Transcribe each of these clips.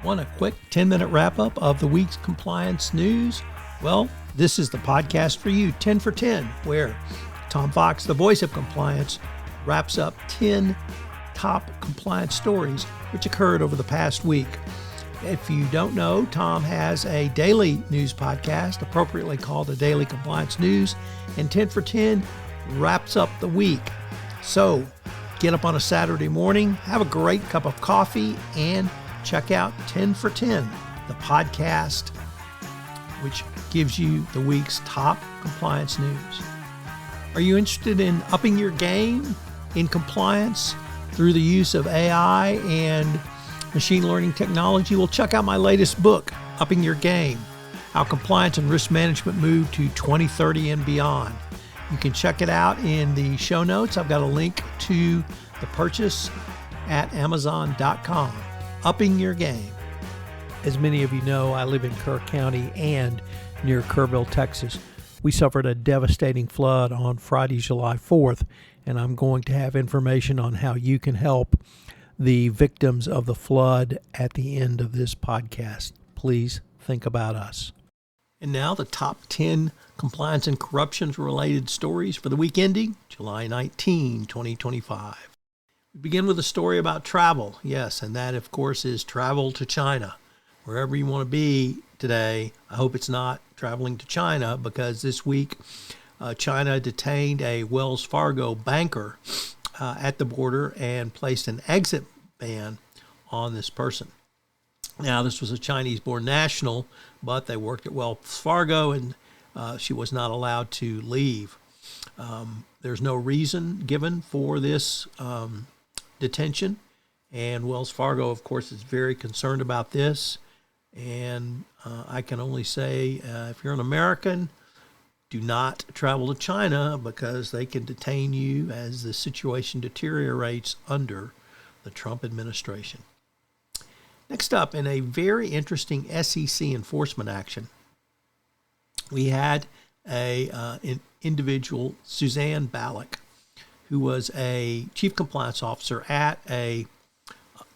Want a quick 10-minute wrap-up of the week's compliance news? Well, this is the podcast for you, 10 for 10, where Tom Fox, the voice of compliance, wraps up 10 top compliance stories which occurred over the past week. If you don't know, Tom has a daily news podcast, appropriately called the Daily Compliance News, and 10 for 10 wraps up the week. So get up on a Saturday morning, have a great cup of coffee, and check out 10 for 10, the podcast which gives you the week's top compliance news. Are you interested in upping your game in compliance through the use of AI and machine learning technology? Well, check out my latest book, Upping Your Game, How Compliance and Risk Management Move to 2030 and Beyond. You can check it out in the show notes. I've got a link to the purchase at Amazon.com. Upping your game. As many of you know, I live in Kerr County and near Kerrville, Texas. We suffered a devastating flood on Friday, July 4th, and I'm going to have information on how you can help the victims of the flood at the end of this podcast. Please think about us. And now the top 10 compliance and corruptions related stories for the week ending July 19, 2025. We begin with a story about travel. Yes, and that, of course, is travel to China. Wherever you want to be today, I hope it's not traveling to China, because this week China detained a Wells Fargo banker at the border and placed an exit ban on this person. Now, this was a Chinese-born national, but they worked at Wells Fargo, and she was not allowed to leave. There's no reason given for this detention, and Wells Fargo, of course, is very concerned about this. And I can only say, if you're an American, do not travel to China, because they can detain you as the situation deteriorates under the Trump administration. Next up, in a very interesting SEC enforcement action, we had an individual, Suzanne Ballack, who was a chief compliance officer at a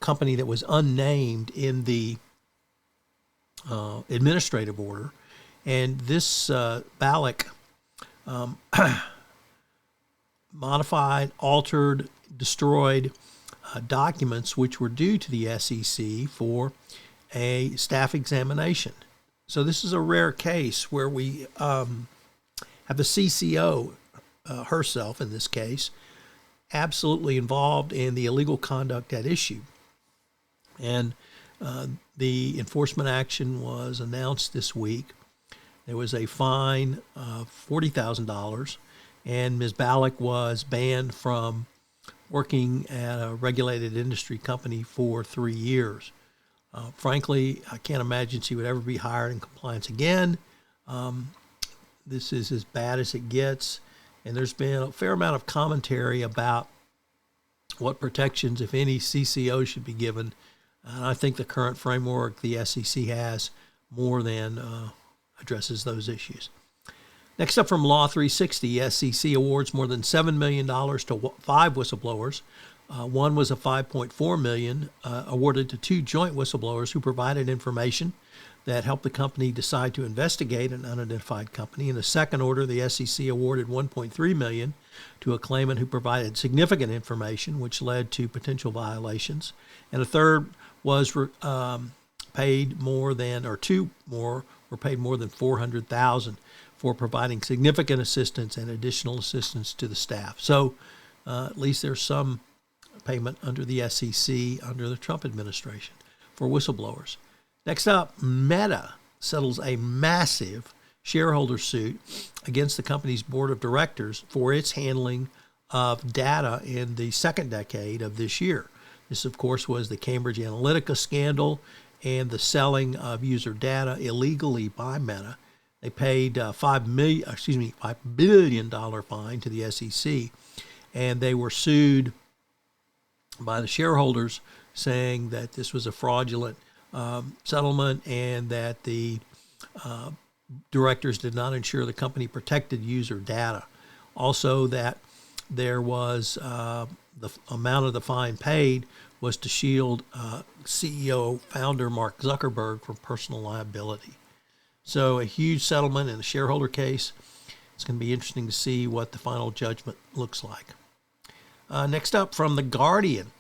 company that was unnamed in the administrative order. And this Ballack modified, altered, destroyed documents which were due to the SEC for a staff examination. So this is a rare case where we have the CCO herself, in this case, absolutely involved in the illegal conduct at issue. And the enforcement action was announced this week. There was a fine of $40,000, and Ms. Ballack was banned from working at a regulated industry company for 3 years. Frankly, I can't imagine she would ever be hired in compliance again. This is as bad as it gets, and there's been a fair amount of commentary about what protections, if any, CCO should be given. And I think the current framework the SEC has more than addresses those issues. Next up, from Law 360, SEC awards more than $7 million to 5 whistleblowers. One was a $5.4 million awarded to 2 joint whistleblowers who provided information that helped the company decide to investigate an unidentified company. In the second order, the SEC awarded $1.3 million to a claimant who provided significant information, which led to potential violations. And a third was paid more than, or 2 more were paid more than $400,000 for providing significant assistance and additional assistance to the staff. So at least there's some payment under the SEC under the Trump administration for whistleblowers. Next up, Meta settles a massive shareholder suit against the company's board of directors for its handling of data in the second decade of this year. This, of course, was the Cambridge Analytica scandal and the selling of user data illegally by Meta. They paid $5 billion fine to the SEC, and they were sued by the shareholders, saying that this was a fraudulent settlement and that the directors did not ensure the company protected user data. Also, that there was the amount of the fine paid was to shield CEO founder Mark Zuckerberg from personal liability. So a huge settlement in the shareholder case. It's going to be interesting to see what the final judgment looks like. Next up, from The Guardian,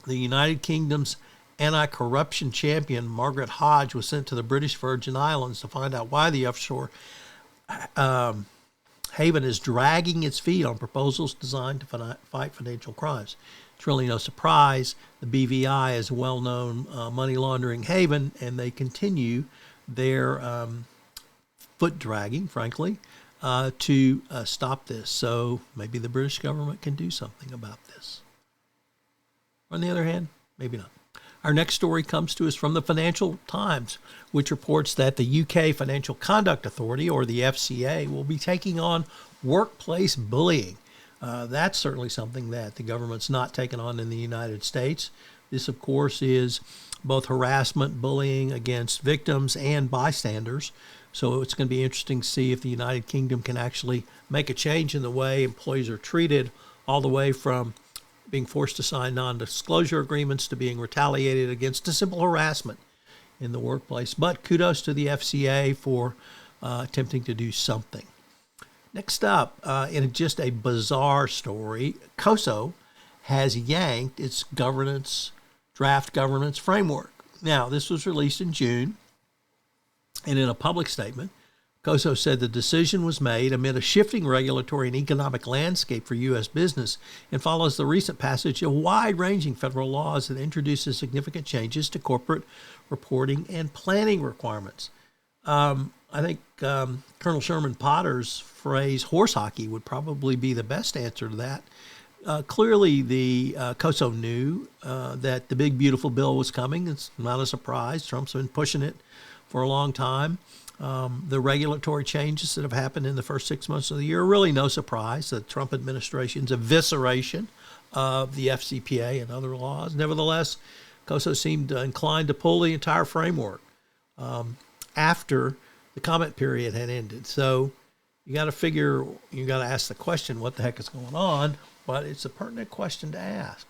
the United Kingdom's anti-corruption champion Margaret Hodge was sent to the British Virgin Islands to find out why the offshore haven is dragging its feet on proposals designed to fight financial crimes. It's really no surprise. The BVI is a well-known money laundering haven, and they continue their foot dragging, frankly, to stop this. So maybe the British government can do something about this. On the other hand, maybe not. Our next story comes to us from the Financial Times, which reports that the UK Financial Conduct Authority, or the FCA, will be taking on workplace bullying. That's certainly something that the government's not taken on in the United States. This, of course, is both harassment, bullying against victims and bystanders. So it's going to be interesting to see if the United Kingdom can actually make a change in the way employees are treated, all the way from being forced to sign non-disclosure agreements to being retaliated against to simple harassment in the workplace. But kudos to the FCA for attempting to do something. Next up, in just a bizarre story, COSO has yanked its draft governance framework. Now, this was released in June, and in a public statement, COSO said the decision was made amid a shifting regulatory and economic landscape for U.S. business and follows the recent passage of wide-ranging federal laws that introduces significant changes to corporate reporting and planning requirements. I think Colonel Sherman Potter's phrase, horse hockey, would probably be the best answer to that. Clearly, the COSO knew that the big, beautiful bill was coming. It's not a surprise. Trump's been pushing it for a long time. The regulatory changes that have happened in the first 6 months of the year are really no surprise. The Trump administration's evisceration of the FCPA and other laws. Nevertheless, COSO seemed inclined to pull the entire framework after the comment period had ended. So you got to ask the question, what the heck is going on? But it's a pertinent question to ask.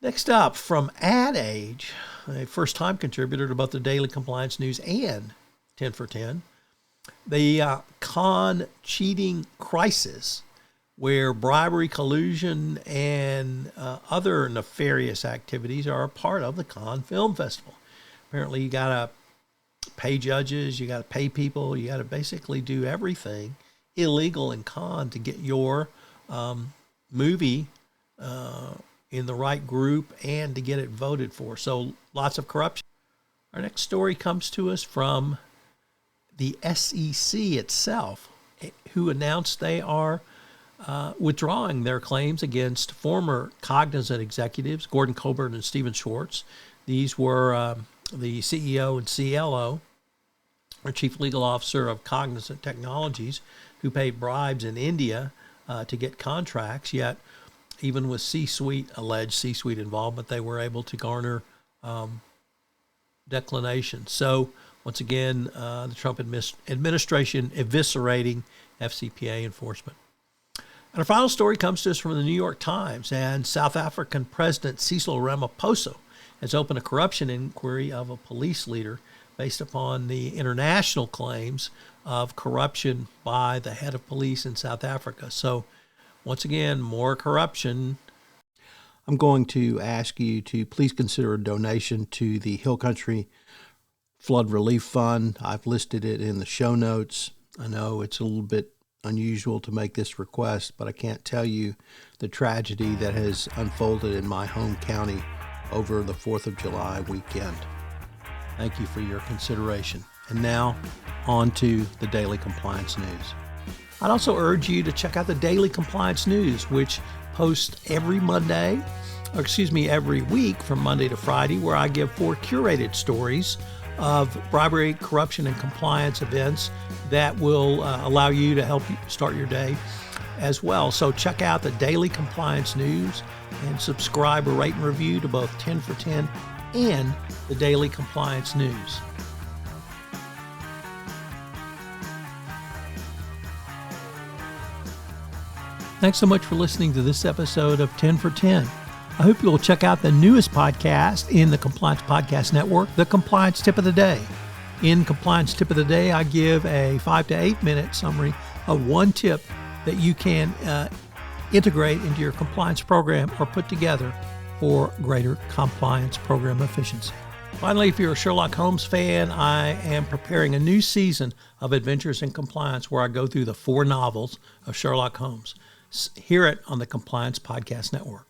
Next up, from Ad Age, a first-time contributor to both the Daily Compliance News and 10 for 10, the con cheating crisis, where bribery, collusion, and other nefarious activities are a part of the Cannes Film Festival. Apparently, you got to pay judges, you got to pay people, you got to basically do everything illegal in Cannes to get your movie in the right group and to get it voted for. So lots of corruption. Our next story comes to us from the SEC itself, who announced they are withdrawing their claims against former Cognizant executives, Gordon Colbert and Stephen Schwartz. These were the CEO and CLO, or Chief Legal Officer of Cognizant Technologies, who paid bribes in India to get contracts, yet even with alleged C-suite involvement, they were able to garner declinations. So once again, the Trump administration eviscerating FCPA enforcement. And our final story comes to us from the New York Times, and South African President Cyril Ramaphosa has opened a corruption inquiry of a police leader based upon the international claims of corruption by the head of police in South Africa. So once again, more corruption. I'm going to ask you to please consider a donation to the Hill Country Flood Relief Fund. I've listed it in the show notes. I know it's a little bit unusual to make this request, but I can't tell you the tragedy that has unfolded in my home county over the 4th of July weekend. Thank you for your consideration. And now, on to the Daily Compliance News. I'd also urge you to check out the Daily Compliance News, which posts every week from Monday to Friday, where I give 4 curated stories of bribery, corruption, and compliance events that will allow you to help you start your day as well. So check out the Daily Compliance News and subscribe or rate and review to both 10 for 10 and the Daily Compliance News. Thanks so much for listening to this episode of 10 for 10. I hope you'll check out the newest podcast in the Compliance Podcast Network, the Compliance Tip of the Day. In Compliance Tip of the Day, I give a 5 to 8 minute summary of one tip that you can integrate into your compliance program or put together for greater compliance program efficiency. Finally, if you're a Sherlock Holmes fan, I am preparing a new season of Adventures in Compliance where I go through the 4 novels of Sherlock Holmes. Hear it on the Compliance Podcast Network.